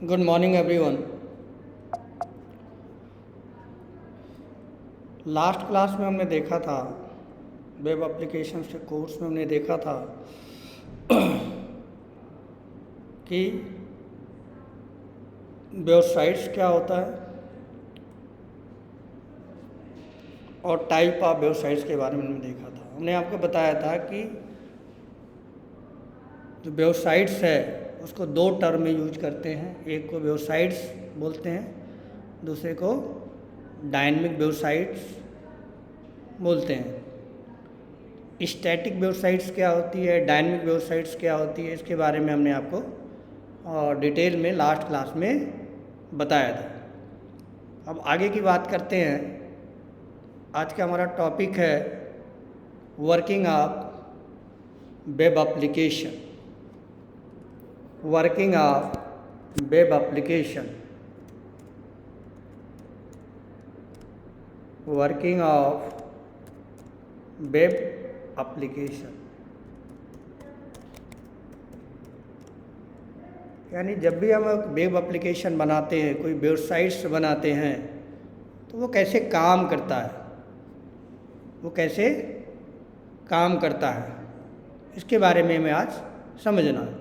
Good morning everyone. Last class में हमने देखा था, वेब एप्लीकेशन के कोर्स में हमने देखा था कि वेबसाइट्स क्या होता है और टाइप ऑफ वेबसाइट्स के बारे में हमने देखा था। हमने आपको बताया था कि जो वेबसाइट्स है उसको दो टर्म में यूज करते हैं। एक को वेबसाइट्स बोलते हैं, दूसरे को डायनेमिक वेबसाइट्स बोलते हैं। स्टैटिक वेबसाइट्स क्या होती है, डायनेमिक वेबसाइट्स क्या होती है, इसके बारे में हमने आपको डिटेल में लास्ट क्लास में बताया था। अब आगे की बात करते हैं। आज का हमारा टॉपिक है working of web application. Working of web application. Working of web application यानी जब भी हम वेब एप्लीकेशन बनाते हैं, कोई वेबसाइट्स बनाते हैं, तो वो कैसे काम करता है, वो कैसे काम करता है, इसके बारे में हमें आज समझना है।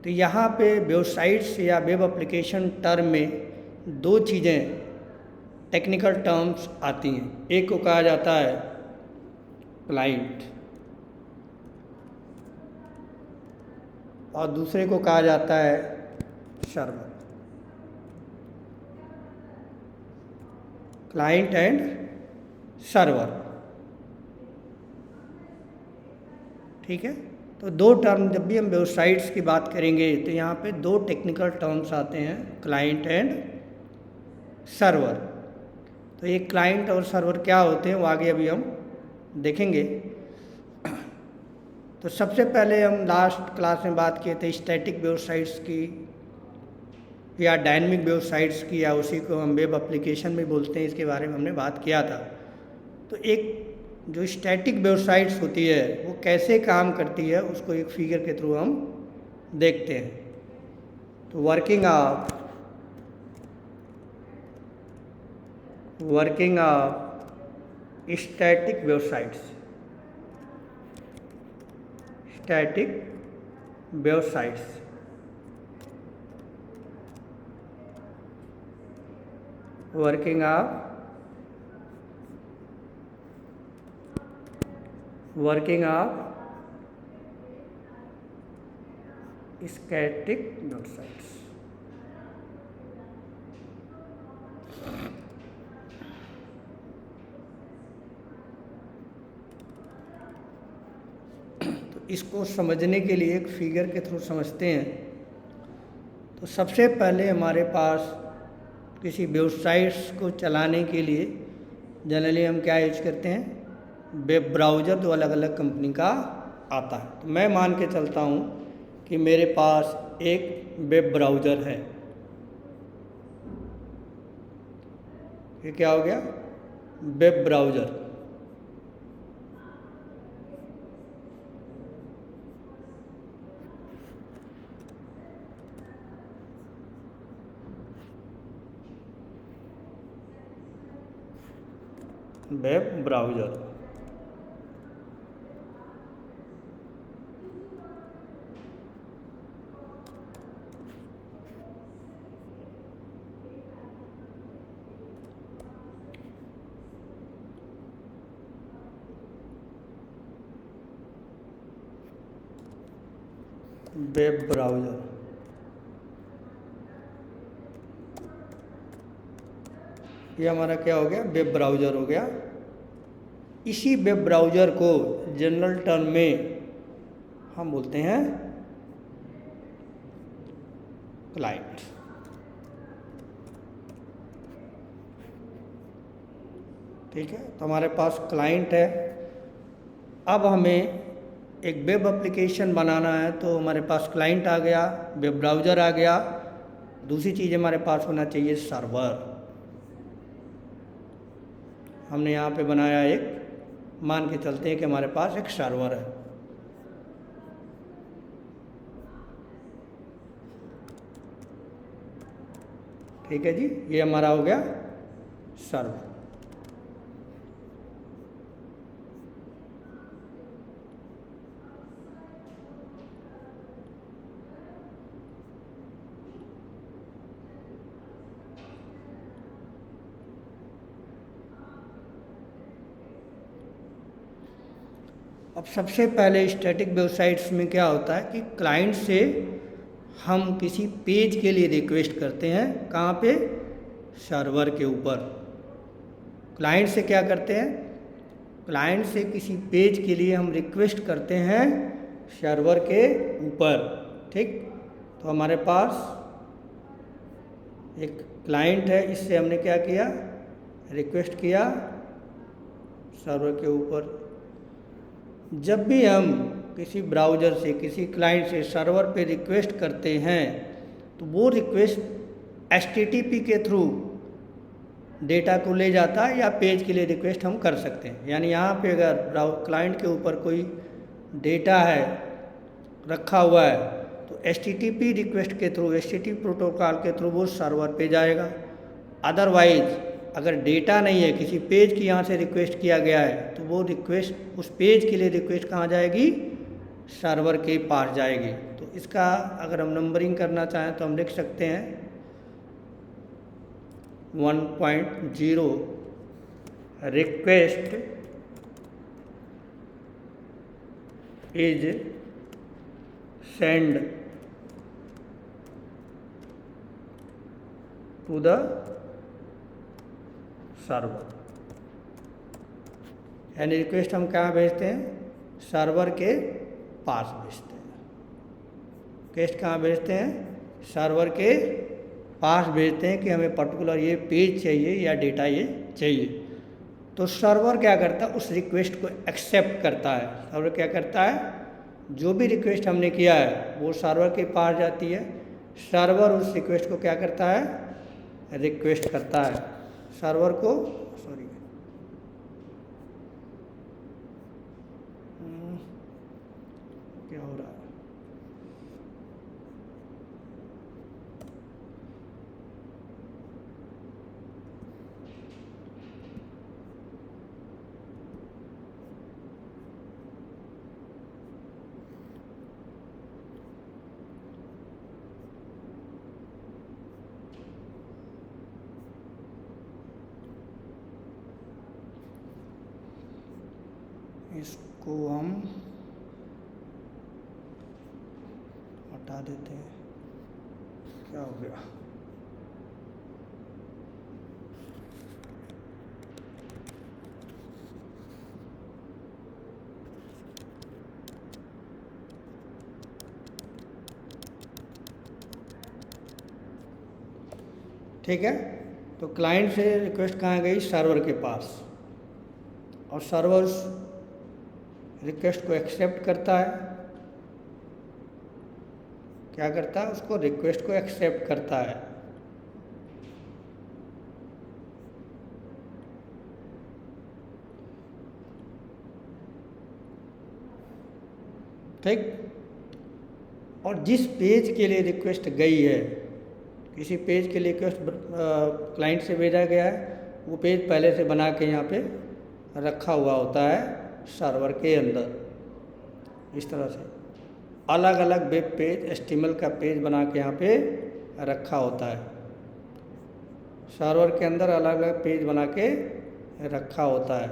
तो यहाँ पे वेबसाइट्स या वेब एप्लीकेशन टर्म में दो चीज़ें टेक्निकल टर्म्स आती हैं। एक को कहा जाता है क्लाइंट और दूसरे को कहा जाता है सर्वर। क्लाइंट एंड सर्वर, ठीक है। तो दो टर्म, जब भी हम वेबसाइट्स की बात करेंगे तो यहाँ पे दो टेक्निकल टर्म्स आते हैं, क्लाइंट एंड सर्वर। तो ये क्लाइंट और सर्वर क्या होते हैं वो आगे अभी हम देखेंगे। तो सबसे पहले हम लास्ट क्लास में बात किए थे स्टैटिक वेबसाइट्स की या डायनेमिक वेबसाइट्स की, या उसी को हम वेब एप्लीकेशन में बोलते हैं, इसके बारे में हमने बात किया था। तो एक जो स्टैटिक वेबसाइट्स होती है वो कैसे काम करती है उसको एक फिगर के थ्रू हम देखते हैं। तो working of static websites. Static websites working of static websites. तो इसको समझने के लिए एक फिगर के थ्रू समझते हैं। तो सबसे पहले हमारे पास किसी वेबसाइट्स को चलाने के लिए जनरली हम क्या यूज करते हैं, वेब ब्राउज़र जो अलग अलग कंपनी का आता है। तो मैं मान के चलता हूँ कि मेरे पास एक वेब ब्राउज़र है। ये क्या हो गया, web browser. Web browser web browser ये हमारा क्या हो गया, वेब ब्राउज़र हो गया। इसी वेब ब्राउज़र को जनरल टर्म में हम बोलते हैं क्लाइंट। ठीक है, तो हमारे पास क्लाइंट है। अब हमें एक वेब एप्लीकेशन बनाना है तो हमारे पास क्लाइंट आ गया, वेब ब्राउज़र आ गया। दूसरी चीज़ हमारे पास होना चाहिए सर्वर। हमने यहाँ पे बनाया एक, मान के चलते हैं कि हमारे पास एक सर्वर है। ठीक है जी, ये हमारा हो गया सर्वर। अब सबसे पहले स्टैटिक वेबसाइट्स में क्या होता है कि क्लाइंट से हम किसी पेज के लिए रिक्वेस्ट करते हैं, कहाँ पे? सर्वर के ऊपर। क्लाइंट से क्या करते हैं? क्लाइंट से किसी पेज के लिए हम रिक्वेस्ट करते हैं सर्वर के ऊपर, ठीक। तो हमारे पास एक क्लाइंट है, इससे हमने क्या किया? रिक्वेस्ट किया सर्वर के ऊपर। जब भी हम किसी ब्राउज़र से, किसी क्लाइंट से सर्वर पे रिक्वेस्ट करते हैं तो वो रिक्वेस्ट HTTP के थ्रू डेटा को ले जाता है, या पेज के लिए रिक्वेस्ट हम कर सकते हैं। यानी यहाँ पे अगर क्लाइंट के ऊपर कोई डेटा है रखा हुआ है तो HTTP रिक्वेस्ट के थ्रू, HTTP प्रोटोकॉल के थ्रू वो सर्वर पे जाएगा। अदरवाइज अगर डेटा नहीं है, किसी पेज की यहाँ से रिक्वेस्ट किया गया है, तो वो रिक्वेस्ट उस पेज के लिए रिक्वेस्ट कहाँ जाएगी? सर्वर के पास जाएगी। तो इसका अगर हम नंबरिंग करना चाहें तो हम लिख सकते हैं 1.0 request is send to the server. यानी रिक्वेस्ट हम कहाँ भेजते हैं? सर्वर के पास भेजते हैं। रिक्वेस्ट कहाँ भेजते हैं? सर्वर के पास भेजते हैं कि हमें पर्टिकुलर ये पेज चाहिए या डेटा ये चाहिए। तो सर्वर क्या करता है? उस रिक्वेस्ट को एक्सेप्ट करता है। सर्वर क्या करता है? जो भी रिक्वेस्ट हमने किया है वो सर्वर के पास जाती है। सर्वर उस रिक्वेस्ट को क्या करता है? रिक्वेस्ट करता है। सर्वर को क्या हो रहा है? इसको हम हटा देते हैं। क्या हो गया? ठीक है, तो क्लाइंट से रिक्वेस्ट कहाँ गई? सर्वर के पास। और सर्वर उस रिक्वेस्ट को एक्सेप्ट करता है। क्या करता है? उसको रिक्वेस्ट को एक्सेप्ट करता है। ठीक। और जिस पेज के लिए रिक्वेस्ट गई है, किसी पेज के लिए रिक्वेस्ट क्लाइंट से भेजा गया है, वो पेज पहले से बना के यहाँ पे रखा हुआ होता है सर्वर के अंदर। इस तरह से अलग अलग वेब पेज, HTML का पेज बना के यहाँ पे रखा होता है। सर्वर के अंदर अलग अलग पेज बना के रखा होता है।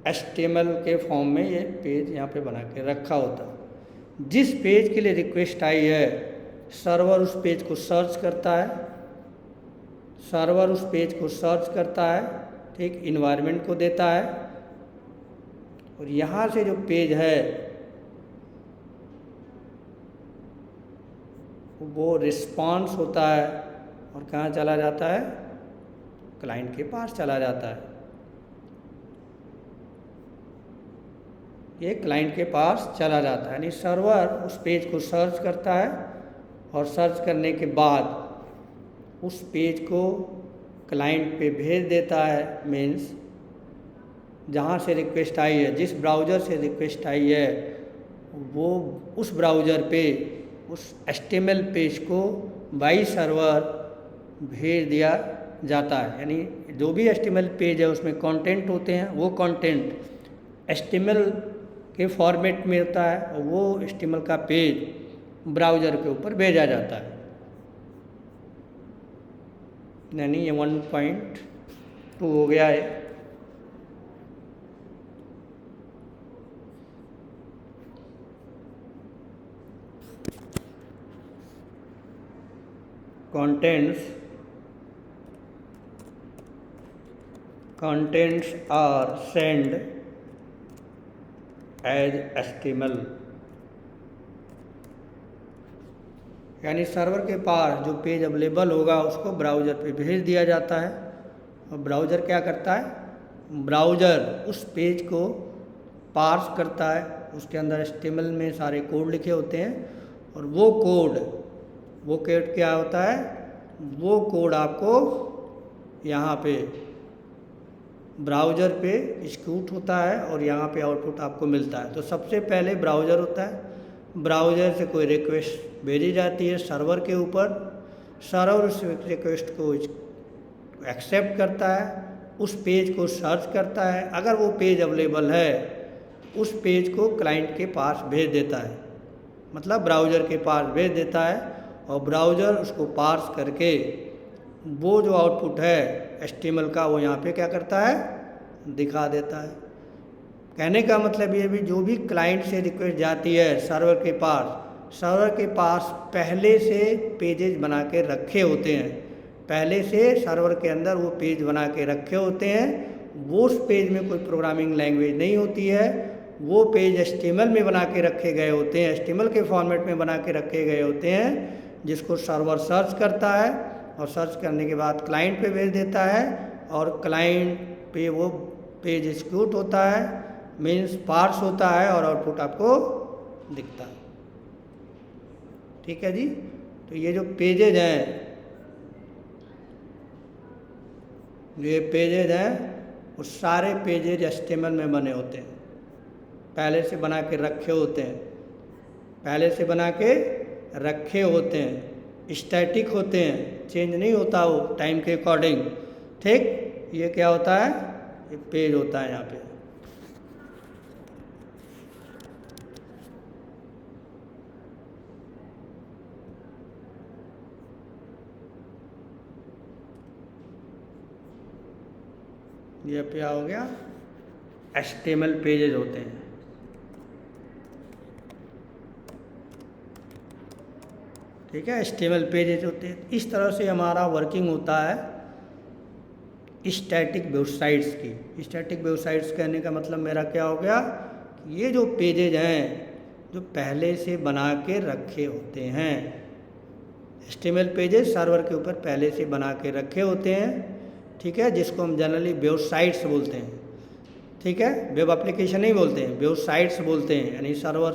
HTML के फॉर्म में ये पेज यहाँ पे बना के रखा होता है। जिस पेज के लिए रिक्वेस्ट आई है, सर्वर उस पेज को सर्च करता है। सर्वर उस पेज को सर्च करता है, ठीक, इन्वायरमेंट को देता है, और यहाँ से जो पेज है वो रिस्पॉन्स होता है और कहाँ चला जाता है? क्लाइंट के पास चला जाता है। ये क्लाइंट के पास चला जाता है। यानी सर्वर उस पेज को सर्च करता है और सर्च करने के बाद उस पेज को क्लाइंट पे भेज देता है। मीन्स जहाँ से रिक्वेस्ट आई है, जिस ब्राउज़र से रिक्वेस्ट आई है, वो उस ब्राउज़र पे उस HTML पेज को बाई सर्वर भेज दिया जाता है। यानी जो भी HTML पेज है उसमें कंटेंट होते हैं, वो कंटेंट HTML के फॉर्मेट में होता है और वो HTML का पेज ब्राउज़र के ऊपर भेजा जाता है। यानी ये 1.2 हो गया है। contents are sent as HTML। यानी सर्वर के पास जो पेज अवेलेबल होगा उसको ब्राउज़र पे भेज दिया जाता है और ब्राउज़र क्या करता है, ब्राउज़र उस पेज को पार्स करता है। उसके अंदर HTML में सारे कोड लिखे होते हैं और वो कोड क्या होता है, वो कोड आपको यहाँ पे ब्राउज़र पे एग्जीक्यूट होता है और यहाँ पे आउटपुट आपको मिलता है। तो सबसे पहले ब्राउज़र होता है, ब्राउज़र से कोई रिक्वेस्ट भेजी जाती है सर्वर के ऊपर, सर्वर उस रिक्वेस्ट को एक्सेप्ट करता है, उस पेज को सर्च करता है, अगर वो पेज अवेलेबल है उस पेज को क्लाइंट के पास भेज देता है, मतलब ब्राउज़र के पास भेज देता है और ब्राउज़र उसको पार्स करके वो जो आउटपुट है HTML का वो यहाँ पे क्या करता है, दिखा देता है। कहने का मतलब ये भी जो भी क्लाइंट से रिक्वेस्ट जाती है सर्वर के पास पहले से पेजेस बना के रखे होते हैं, पहले से सर्वर के अंदर वो पेज बना के रखे होते हैं। वो उस पेज में कोई प्रोग्रामिंग लैंग्वेज नहीं होती है, वो पेज HTML में बना के रखे गए होते हैं, HTML के फॉर्मेट में बना के रखे गए होते हैं, जिसको सर्वर सर्च करता है और सर्च करने के बाद क्लाइंट पे भेज देता है और क्लाइंट पे वो पेज एग्जीक्यूट होता है, मीन्स पार्स होता है और आउटपुट आपको दिखता है। ठीक है जी। तो ये जो पेजेज हैं वो सारे पेजेज HTML में बने होते हैं, पहले से बना के रखे होते हैं, स्टैटिक होते हैं, चेंज नहीं होता वो टाइम के अकॉर्डिंग। ठीक, ये क्या होता है, ये पेज होता है यहाँ पे। ये क्या हो गया, HTML पेजेज होते हैं। ठीक है, HTML पेजेज होते हैं। इस तरह से हमारा वर्किंग होता है स्टैटिक वेबसाइट्स की। स्टैटिक वेबसाइट्स कहने का मतलब मेरा क्या हो गया, ये जो पेजेज हैं जो पहले से बना के रखे होते हैं, HTML पेजेज सर्वर के ऊपर पहले से बना के रखे होते हैं। ठीक है, जिसको हम जनरली वेबसाइट्स बोलते हैं। ठीक है, वेब एप्लीकेशन नहीं बोलते हैं, वेबसाइट्स बोलते हैं। यानी सर्वर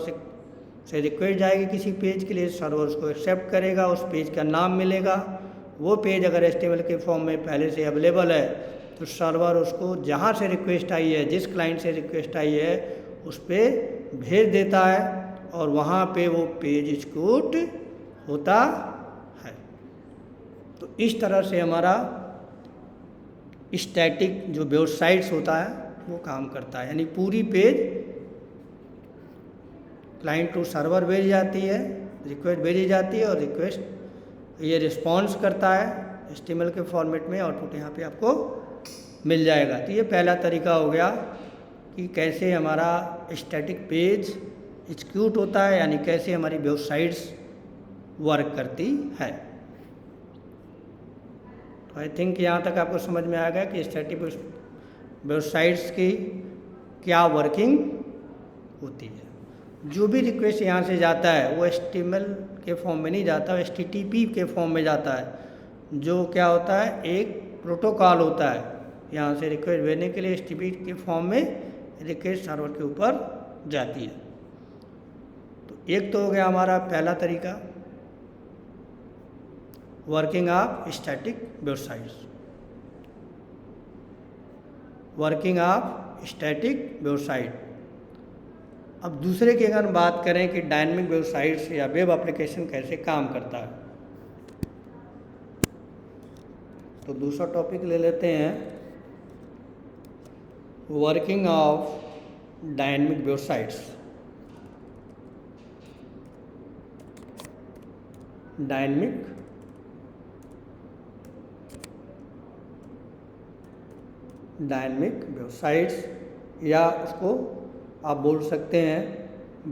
से रिक्वेस्ट जाएगी किसी पेज के लिए, सर्वर उसको एक्सेप्ट करेगा, उस पेज का नाम मिलेगा, वो पेज अगर HTML के फॉर्म में पहले से अवेलेबल है तो सर्वर उसको जहाँ से रिक्वेस्ट आई है, जिस क्लाइंट से रिक्वेस्ट आई है उस पर भेज देता है और वहाँ पे वो पेज एग्जीक्यूट होता है। तो इस तरह से हमारा स्टैटिक जो वेबसाइट्स होता है वो काम करता है। यानी पूरी पेज क्लाइंट टू सर्वर भेजी जाती है, रिक्वेस्ट भेजी जाती है और रिक्वेस्ट ये रिस्पॉन्स करता है HTML के फॉर्मेट में, आउटपुट यहाँ पे आपको मिल जाएगा। तो ये पहला तरीका हो गया कि कैसे हमारा स्टैटिक पेज एग्जीक्यूट होता है, यानी कैसे हमारी वेबसाइट्स वर्क करती है। तो आई थिंक यहाँ तक आपको समझ में आ गया कि स्टैटिक वेबसाइट्स की क्या वर्किंग होती है। जो भी रिक्वेस्ट यहाँ से जाता है वो HTML के फॉर्म में नहीं जाता, HTTP के फॉर्म में जाता है, जो क्या होता है, एक प्रोटोकॉल होता है। यहाँ से रिक्वेस्ट भेजने के लिए HTTP के फॉर्म में रिक्वेस्ट सर्वर के ऊपर जाती है। तो एक तो हो गया हमारा पहला तरीका, working of static websites. Working of static website. अब दूसरे की अगर बात करें कि डायनेमिक वेबसाइट्स या वेब एप्लीकेशन कैसे काम करता है, तो दूसरा टॉपिक ले लेते हैं, working of dynamic websites. Dynamic websites, या उसको आप बोल सकते हैं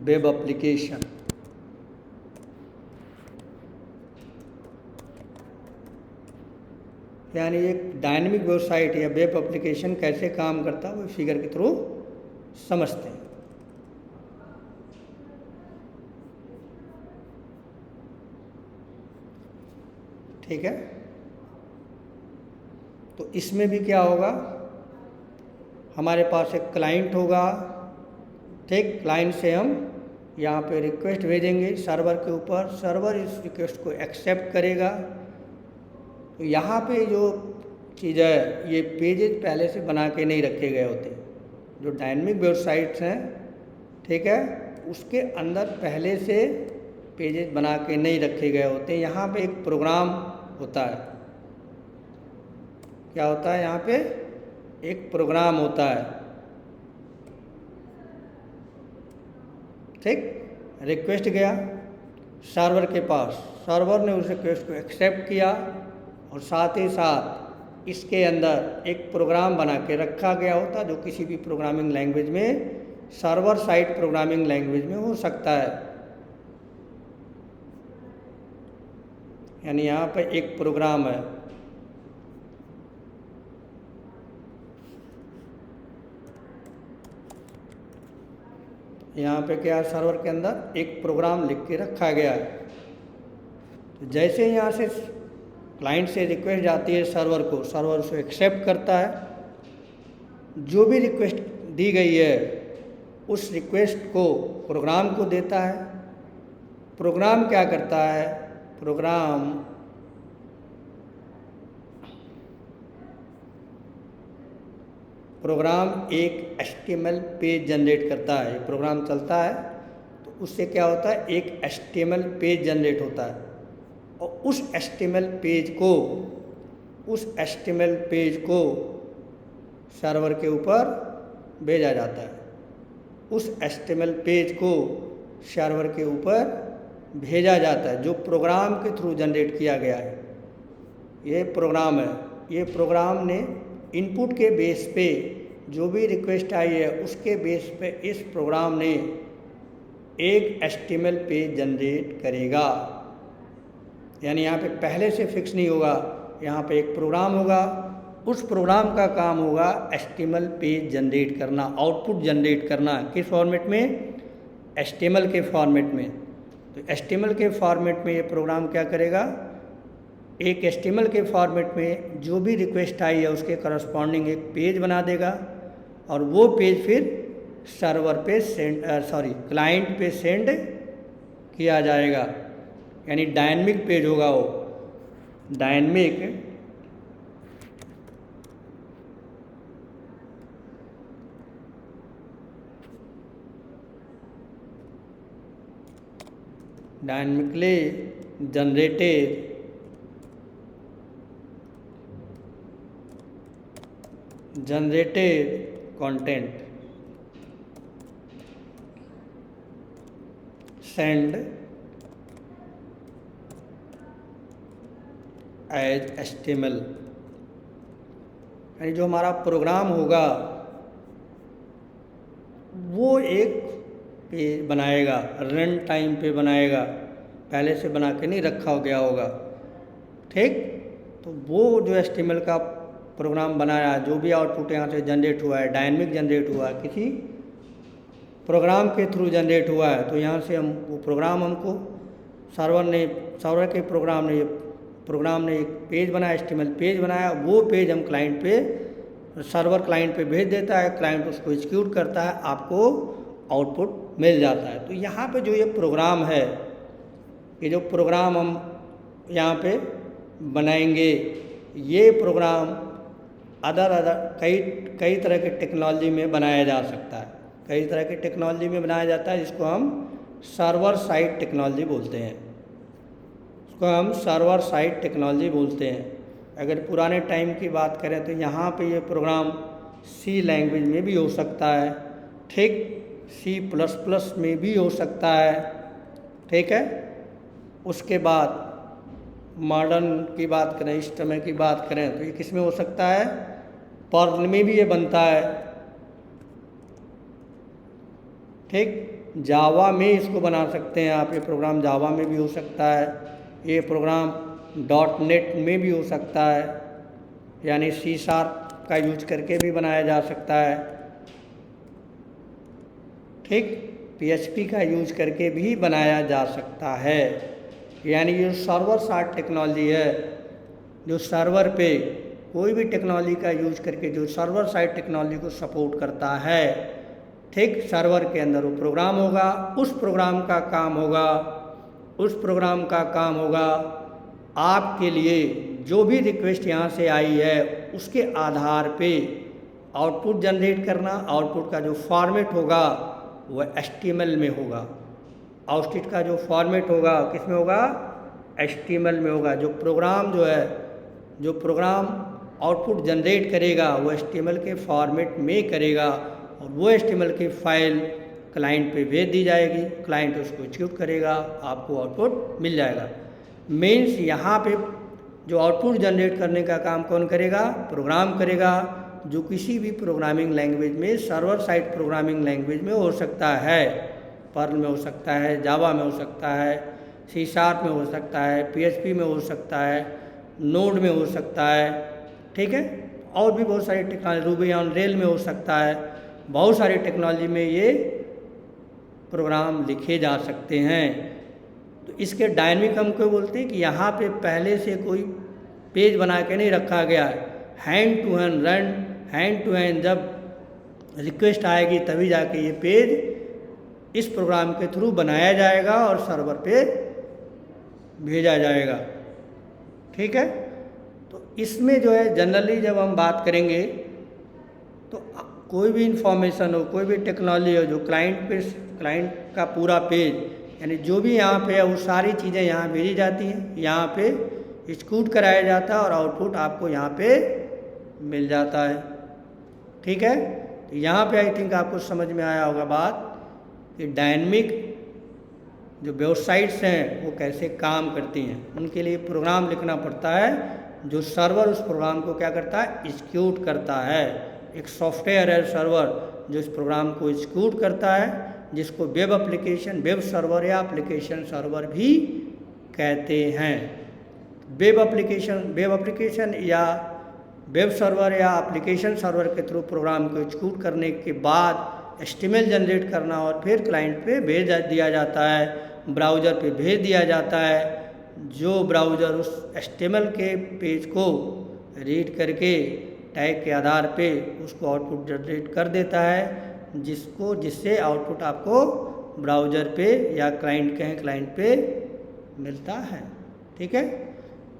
वेब एप्लीकेशन। यानी एक डायनेमिक वेबसाइट या वेब एप्लीकेशन कैसे काम करता है वो फिगर के थ्रू समझते हैं। ठीक है, तो इसमें भी क्या होगा, हमारे पास एक क्लाइंट होगा। ठीक, क्लाइंट से हम यहाँ पे रिक्वेस्ट भेजेंगे सर्वर के ऊपर, सर्वर इस रिक्वेस्ट को एक्सेप्ट करेगा। तो यहाँ पे जो चीज़ है, ये पेजेज पहले से बना के नहीं रखे गए होते। जो डायनेमिक वेबसाइट्स हैं, ठीक है, उसके अंदर पहले से पेजेज बना के नहीं रखे गए होते। यहाँ पे एक प्रोग्राम होता है। क्या होता है? यहाँ पे एक प्रोग्राम होता है। ठीक, रिक्वेस्ट गया सर्वर के पास, सर्वर ने उस रिक्वेस्ट को एक्सेप्ट किया और साथ ही साथ इसके अंदर एक प्रोग्राम बना के रखा गया होता जो किसी भी प्रोग्रामिंग लैंग्वेज में, सर्वर साइड प्रोग्रामिंग लैंग्वेज में हो सकता है। यानी यहाँ पे एक प्रोग्राम है, यहाँ पे क्या, सर्वर के अंदर एक प्रोग्राम लिख के रखा गया है। तो जैसे यहाँ से क्लाइंट से रिक्वेस्ट जाती है सर्वर को, सर्वर उसे एक्सेप्ट करता है। जो भी रिक्वेस्ट दी गई है उस रिक्वेस्ट को प्रोग्राम को देता है। प्रोग्राम क्या करता है? प्रोग्राम एक HTML पेज जनरेट करता है। ये प्रोग्राम चलता है तो उससे क्या होता है, एक HTML पेज जनरेट होता है और उस HTML पेज को सर्वर के ऊपर भेजा जाता है। उस HTML पेज को सर्वर के ऊपर भेजा जाता है जो प्रोग्राम के थ्रू जनरेट किया गया है। ये प्रोग्राम है। ये प्रोग्राम ने इनपुट के बेस पे जो भी रिक्वेस्ट आई है उसके बेस पे इस प्रोग्राम ने एक HTML पेज जनरेट करेगा। यानी यहाँ पे पहले से फिक्स नहीं होगा, यहाँ पे एक प्रोग्राम होगा, उस प्रोग्राम का काम होगा HTML पेज जनरेट करना, आउटपुट जनरेट करना। किस फॉर्मेट में? HTML के फॉर्मेट में। तो HTML के फॉर्मेट में ये प्रोग्राम क्या करेगा, एक HTML के फॉर्मेट में जो भी रिक्वेस्ट आई है उसके करस्पॉन्डिंग एक पेज बना देगा और वो पेज फिर सर्वर पे क्लाइंट पे सेंड किया जाएगा। यानी डायनेमिक पेज होगा वो, dynamic dynamically generated content send as HTML। यानी जो हमारा प्रोग्राम होगा वो एक पेज बनाएगा, रन टाइम पे बनाएगा, पहले से बना के नहीं रखा हो गया होगा। ठीक, तो वो जो HTML का प्रोग्राम बनाया, जो भी आउटपुट यहाँ से जनरेट हुआ है, डायनेमिक जनरेट हुआ है, किसी प्रोग्राम के थ्रू जनरेट हुआ है। तो यहाँ से हम वो प्रोग्राम हमको सर्वर के प्रोग्राम ने एक पेज बनाया, HTML पेज बनाया। वो पेज हम क्लाइंट पे, सर्वर क्लाइंट पे भेज देता है, क्लाइंट उसको एग्जीक्यूट करता है, आपको आउटपुट मिल जाता है। तो यहाँ पे जो ये प्रोग्राम है, ये जो प्रोग्राम हम यहाँ पे बनाएंगे, ये प्रोग्राम कई तरह के टेक्नोलॉजी में बनाया जा सकता है। कई तरह की टेक्नोलॉजी में बनाया जाता है, जिसको हम सर्वर साइड टेक्नोलॉजी बोलते हैं। इसको हम सर्वर साइड टेक्नोलॉजी बोलते हैं। अगर पुराने टाइम की बात करें तो यहाँ पे ये प्रोग्राम सी लैंग्वेज में भी हो सकता है, ठीक, C++ में भी हो सकता है, ठीक है। उसके बाद मॉडर्न की बात करें, इस समय की बात करें तो ये किस में हो सकता है, पर्ल में भी ये बनता है, ठीक। जावा में इसको बना सकते हैं आप, ये प्रोग्राम जावा में भी हो सकता है, ये प्रोग्राम .NET में भी हो सकता है, यानी C# का यूज करके भी बनाया जा सकता है, ठीक। PHP का यूज करके भी बनाया जा सकता है। यानी ये सर्वर साइड टेक्नोलॉजी है, जो सर्वर पे कोई भी टेक्नोलॉजी का यूज करके जो सर्वर साइड टेक्नोलॉजी को सपोर्ट करता है, ठीक। सर्वर के अंदर वो प्रोग्राम होगा, उस प्रोग्राम का काम होगा आपके लिए जो भी रिक्वेस्ट यहाँ से आई है उसके आधार पे आउटपुट जनरेट करना। आउटपुट का जो फॉर्मेट होगा वह HTML में होगा। आउटपुट का जो फॉर्मेट होगा किस में होगा, HTML में होगा। जो प्रोग्राम आउटपुट जनरेट करेगा वो HTML के फॉर्मेट में करेगा, और वो HTML की फाइल क्लाइंट पे भेज दी जाएगी, क्लाइंट उसको एग्जीक्यूट करेगा, आपको आउटपुट मिल जाएगा। मीन्स यहाँ पे जो आउटपुट जनरेट करने का काम कौन करेगा, प्रोग्राम करेगा, जो किसी भी प्रोग्रामिंग लैंग्वेज में, सर्वर साइड प्रोग्रामिंग लैंग्वेज में हो सकता है। पर्ल में हो सकता है, जावा में हो सकता है, C# में हो सकता है, PHP में हो सकता है, नोड में हो सकता है, ठीक है। और भी बहुत सारी टेक्नोलॉजी, रूबी ऑन रेल में हो सकता है। बहुत सारी टेक्नोलॉजी में ये प्रोग्राम लिखे जा सकते हैं। तो इसके डायनेमिक हम क्यों बोलते हैं कि यहाँ पे पहले से कोई पेज बना के नहीं रखा गया है, hand to hand run, hand to hand जब रिक्वेस्ट आएगी तभी जाके ये पेज इस प्रोग्राम के थ्रू बनाया जाएगा और सर्वर पे भेजा जाएगा, ठीक है। तो इसमें जो है जनरली जब हम बात करेंगे तो कोई भी इंफॉर्मेशन हो, कोई भी टेक्नोलॉजी हो, जो क्लाइंट का पूरा पेज, यानी जो भी यहाँ पे है वो सारी चीज़ें यहाँ भेजी जाती हैं, यहाँ पे एग्जीक्यूट कराया जाता है और आउटपुट आपको यहाँ पे मिल जाता है, ठीक है। तो यहाँ पे आई थिंक आपको समझ में आया होगा बात कि डायनेमिक जो वेबसाइट्स हैं वो कैसे काम करती हैं। उनके लिए प्रोग्राम लिखना पड़ता है, जो सर्वर उस प्रोग्राम को क्या करता है, एग्जीक्यूट करता है। एक सॉफ्टवेयर है सर्वर जो इस प्रोग्राम को एग्जीक्यूट करता है, जिसको वेब सर्वर या एप्लीकेशन सर्वर भी कहते हैं। वेब एप्लीकेशन या वेब सर्वर या एप्लीकेशन सर्वर के थ्रू प्रोग्राम को एग्जीक्यूट करने के बाद HTML जनरेट करना और फिर क्लाइंट पे भेज दिया जाता है, ब्राउज़र पे भेज दिया जाता है। जो ब्राउज़र उस HTML के पेज को रीड करके टैग के आधार पे उसको आउटपुट जनरेट कर देता है, जिससे आउटपुट आपको ब्राउज़र पे या क्लाइंट पे मिलता है, ठीक है।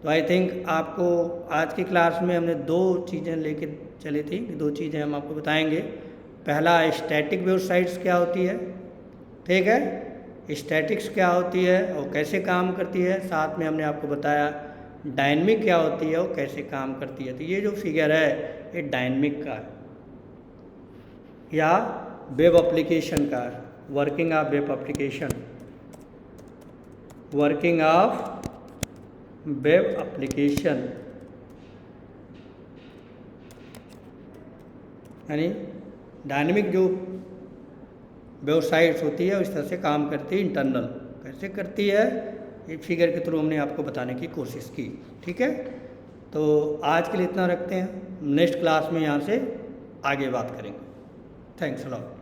तो आई थिंक आपको आज की क्लास में हमने 2 चीज़ें लेके चली थी, 2 चीज़ें हम आपको बताएंगे। पहला स्टैटिक वेबसाइट्स क्या होती है, ठीक है, स्टैटिक्स क्या होती है और कैसे काम करती है। साथ में हमने आपको बताया डायनेमिक क्या होती है और कैसे काम करती है। तो ये जो फिगर है ये डायनेमिक का है या वेब एप्लीकेशन का है, वर्किंग ऑफ वेब एप्लीकेशन, यानी डायनेमिक जो वेबसाइट्स होती है उस तरह से काम करती है। इंटरनल कैसे करती है ये फिगर के थ्रू हमने आपको बताने की कोशिश की, ठीक है। तो आज के लिए इतना रखते हैं, नेक्स्ट क्लास में यहाँ से आगे बात करेंगे। Thanks a lot.